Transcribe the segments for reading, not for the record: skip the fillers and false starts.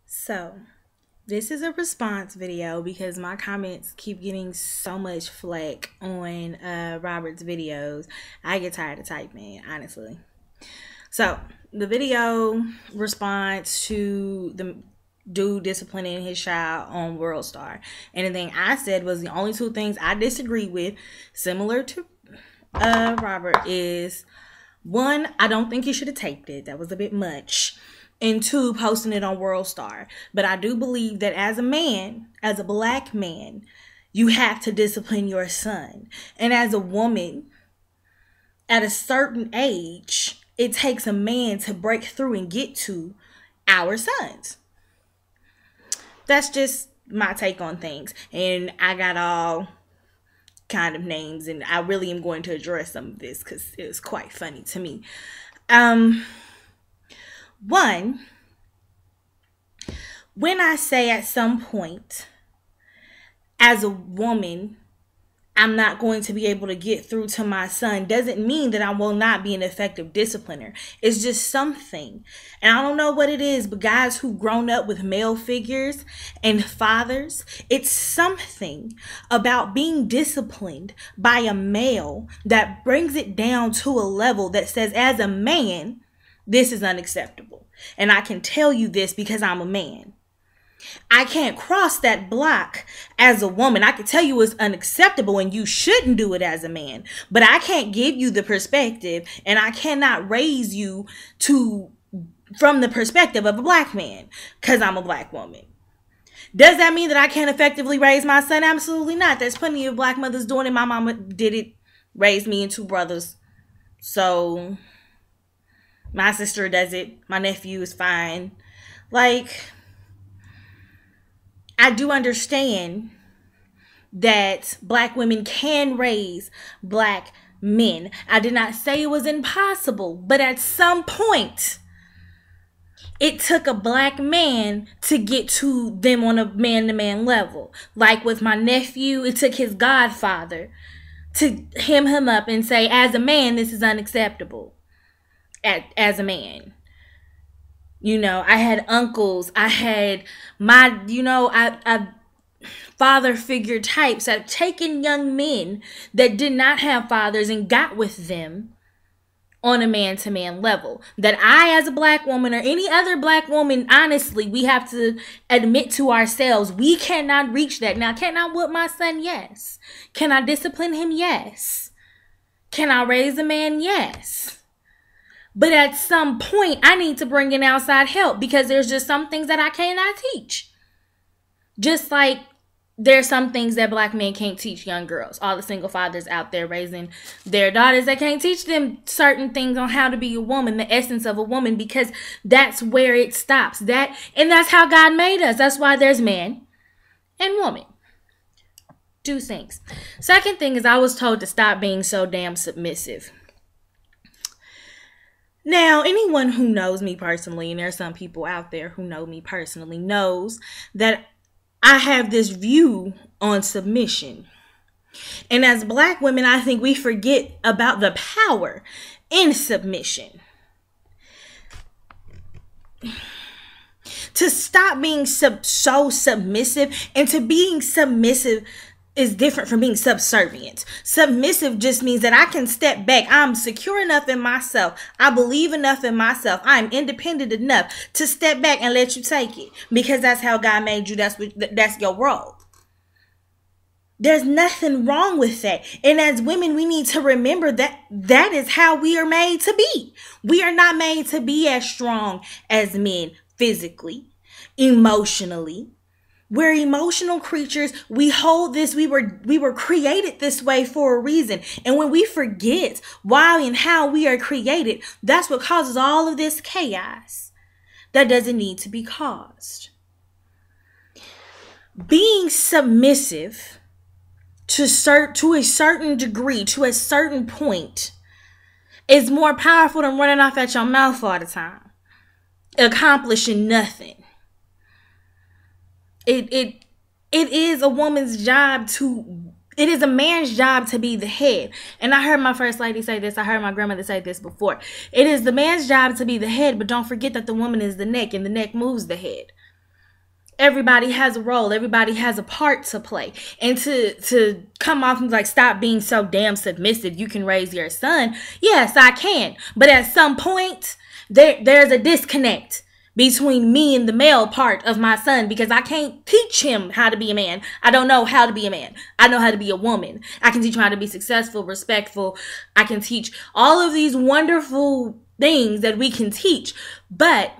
So, this is a response video because my comments keep getting so much flack on Robert's videos. I get tired of typing, honestly. So, the video responds to the dude disciplining his child on World Star. And the thing I said was the only two things I disagree with, similar to Robert, is one, I don't think he should have taped it. That was a bit much. And two, posting it on World Star. But I do believe that as a man, as a black man, you have to discipline your son. And as a woman, at a certain age, it takes a man to break through and get to our sons. That's just my take on things. And I got all kind of names, and I really am going to address some of this because it was quite funny to me. One, when I say at some point, as a woman, I'm not going to be able to get through to my son, doesn't mean that I will not be an effective discipliner. It's just something. And I don't know what it is, but guys who've grown up with male figures and fathers, it's something about being disciplined by a male that brings it down to a level that says, as a man, this is unacceptable. And I can tell you this because I'm a man. I can't cross that block as a woman. I can tell you it's unacceptable and you shouldn't do it as a man. But I can't give you the perspective, and I cannot raise you from the perspective of a black man because I'm a black woman. Does that mean that I can't effectively raise my son? Absolutely not. There's plenty of black mothers doing it. My mama did it, raised me and two brothers. So my sister does it. My nephew is fine. Like, I do understand that black women can raise black men. I did not say it was impossible, but at some point, it took a black man to get to them on a man-to-man level. Like with my nephew, it took his godfather to hem him up and say, as a man, this is unacceptable. As a man. You know, I had uncles, I had I father figure types. I've taken young men that did not have fathers and got with them on a man-to-man level. That I, as a black woman, or any other black woman, honestly, we have to admit to ourselves, we cannot reach that. Now, can I whip my son? Yes. Can I discipline him? Yes. Can I raise a man? Yes. But at some point, I need to bring in outside help because there's just some things that I cannot teach. Just like there's some things that black men can't teach young girls. All the single fathers out there raising their daughters, they can't teach them certain things on how to be a woman, the essence of a woman, because that's where it stops. And that's how God made us. That's why there's man and woman. Two things. Second thing is I was told to stop being so damn submissive. Now, anyone who knows me personally, and there's some people out there who know me personally, knows that I have this view on submission. And as black women, I think we forget about the power in submission. To stop being so submissive, and to being submissive is different from being subservient. Submissive just means that I can step back. I'm secure enough in myself. I believe enough in myself. I'm independent enough to step back and let you take it because that's how God made you. That's your role. There's nothing wrong with that. And as women, we need to remember that that is how we are made to be. We are not made to be as strong as men physically, emotionally. We're emotional creatures. We hold this. We were created this way for a reason. And when we forget why and how we are created, that's what causes all of this chaos that doesn't need to be caused. Being submissive to a certain degree, to a certain point, is more powerful than running off at your mouth all the time, accomplishing nothing. It is a woman's job it is a man's job to be the head. And I heard my first lady say this. I heard my grandmother say this before. It is the man's job to be the head, but don't forget that the woman is the neck and the neck moves the head. Everybody has a role. Everybody has a part to play. And to come off and like, stop being so damn submissive. You can raise your son. Yes, I can. But at some point, there's a disconnect between me and the male part of my son, because I can't teach him how to be a man. I don't know how to be a man. I know how to be a woman. I can teach him how to be successful, respectful. I can teach all of these wonderful things that we can teach. But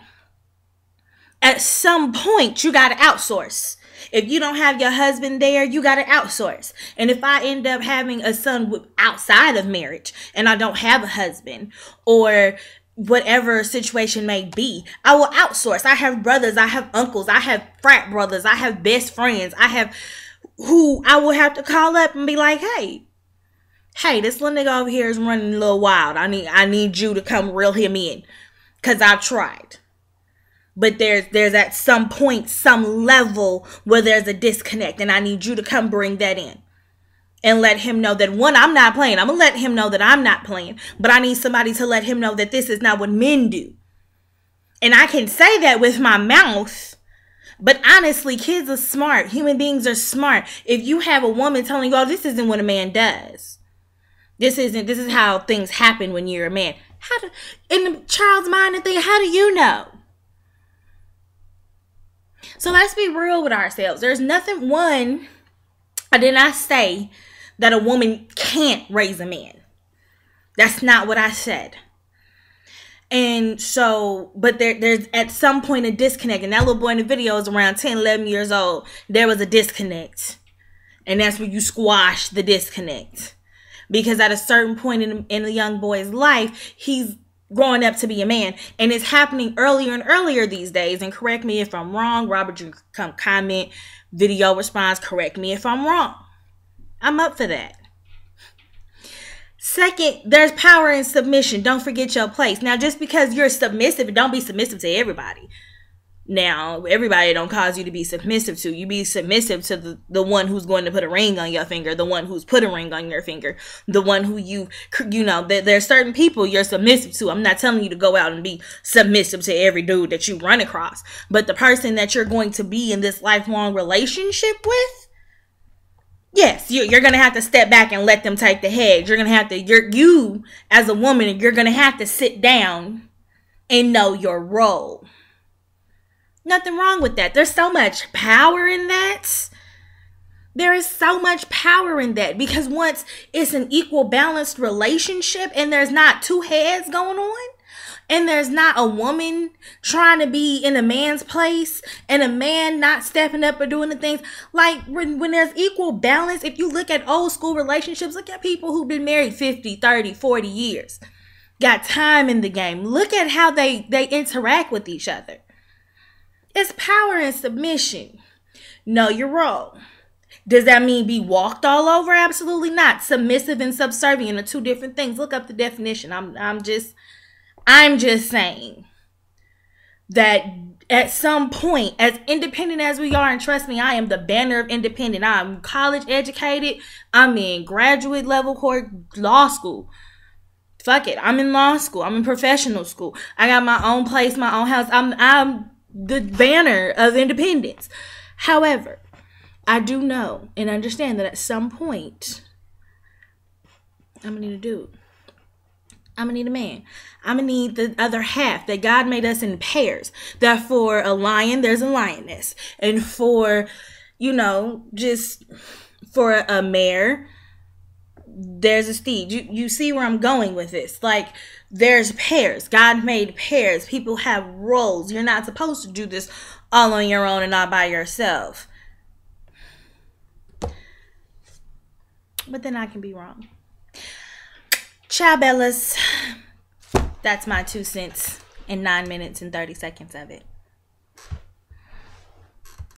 at some point, you got to outsource. If you don't have your husband there, you got to outsource. And if I end up having a son outside of marriage and I don't have a husband, or whatever situation may be, I will outsource. I have brothers, I have uncles, I have frat brothers, I have best friends, I have who I will have to call up and be like, hey, this little nigga over here is running a little wild. I need you to come reel him in, because I've tried. But there's at some point, some level where there's a disconnect, and I need you to come bring that in. And let him know that, one, I'm not playing. I'm going to let him know that I'm not playing. But I need somebody to let him know that this is not what men do. And I can say that with my mouth. But honestly, kids are smart. Human beings are smart. If you have a woman telling you, oh, this isn't what a man does. This is how things happen when you're a man. In the child's mind and think, how do you know? So let's be real with ourselves. There's nothing, I did not say that a woman can't raise a man. That's not what I said. And so, but there's at some point a disconnect. And that little boy in the video is around 10, 11 years old. There was a disconnect. And that's where you squash the disconnect. Because at a certain point in the young boy's life, he's growing up to be a man. And it's happening earlier and earlier these days. And correct me if I'm wrong. Robert, you come comment, video response, correct me if I'm wrong. I'm up for that. Second, there's power in submission. Don't forget your place. Now, just because you're submissive, don't be submissive to everybody. Now, everybody don't cause you to be submissive to. You be submissive to the one who's going to put a ring on your finger, the one who's put a ring on your finger, the one who there's certain people you're submissive to. I'm not telling you to go out and be submissive to every dude that you run across. But the person that you're going to be in this lifelong relationship with, yes, you're going to have to step back and let them take the head. You're going to have to, you as a woman, you're going to have to sit down and know your role. Nothing wrong with that. There's so much power in that. There is so much power in that, because once it's an equal balanced relationship and there's not two heads going on, and there's not a woman trying to be in a man's place and a man not stepping up or doing the things, like when there's equal balance, if you look at old school relationships, look at people who've been married 50, 30, 40 years, got time in the game. Look at how they interact with each other. It's power and submission. Know your role. Does that mean be walked all over? Absolutely not. Submissive and subservient are two different things. Look up the definition. I'm just saying that at some point, as independent as we are, and trust me, I am the banner of independent. I'm college educated. I'm in graduate level course, law school. Fuck it. I'm in law school. I'm in professional school. I got my own place, my own house. I'm the banner of independence. However, I do know and understand that at some point, I'm going to need a dude. I'm going to need a man. I'm going to need the other half, that God made us in pairs. That for a lion, there's a lioness. And for, just for a mare, there's a steed. You see where I'm going with this. Like, there's pairs. God made pairs. People have roles. You're not supposed to do this all on your own and not by yourself. But then I can be wrong. Ciao, Bellas. That's my 2 cents and 9 minutes and 30 seconds of it.